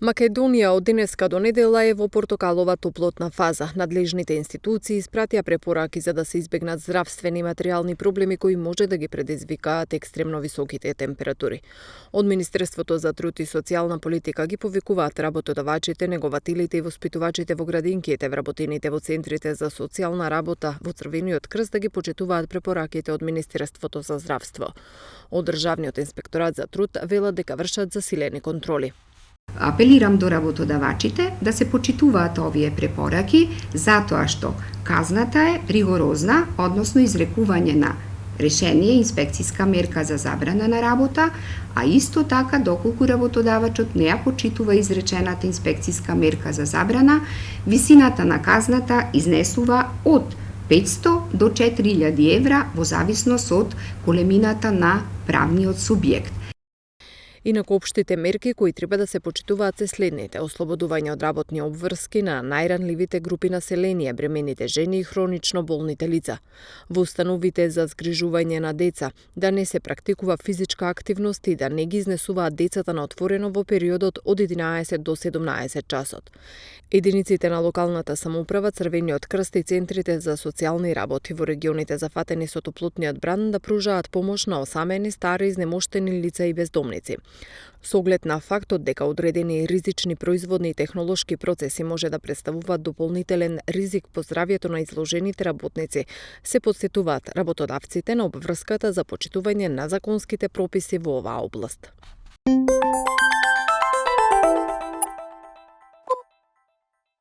Македонија од денеска до недела е во портокалова топлотна фаза. Надлежните институции испратија препораки за да се избегнат здравствени и материјални проблеми кои може да ги предизвикаат екстремно високите температури. Од Министерството за труд и социјална политика ги повикуваат работодавачите, негователите и воспитувачите во градинките, вработените во центрите за социјална работа, во Црвениот крст да ги почитуваат препораките од Министерството за здравство. Од Државниот инспекторат за труд велат дека вршат засилени контроли. Апелирам до работодавачите да се почитуваат овие препораки, затоа што казната е ригорозна, односно изрекување на решение, инспекцијска мерка за забрана на работа, а исто така доколку работодавачот не ја почитува изречената инспекцијска мерка за забрана, висината на казната изнесува од 500 до 4000 евра во зависност од големината на правниот субјект. Инаку општите мерки кои треба да се почитуваат се следните: ослободување од работни обврски на најранливите групи население, бремените жени и хронично болните лица. Во установите за згрижување на деца да не се практикува физичка активност и да не ги изнесуваат децата на отворено во периодот од 11 до 17 часот. Единиците на локалната самоуправа, Црвениот крст и центрите за социјални работи во регионите зафатени со топлотниот бран да пружаат помош на осамени, стари, изнемоштени лица и бездомници. Со оглед на фактот дека одредени ризични производни и технолошки процеси може да представуваат дополнителен ризик по здравјето на изложените работници, се потсетуваат работодавците на обврската за почитување на законските прописи во оваа област.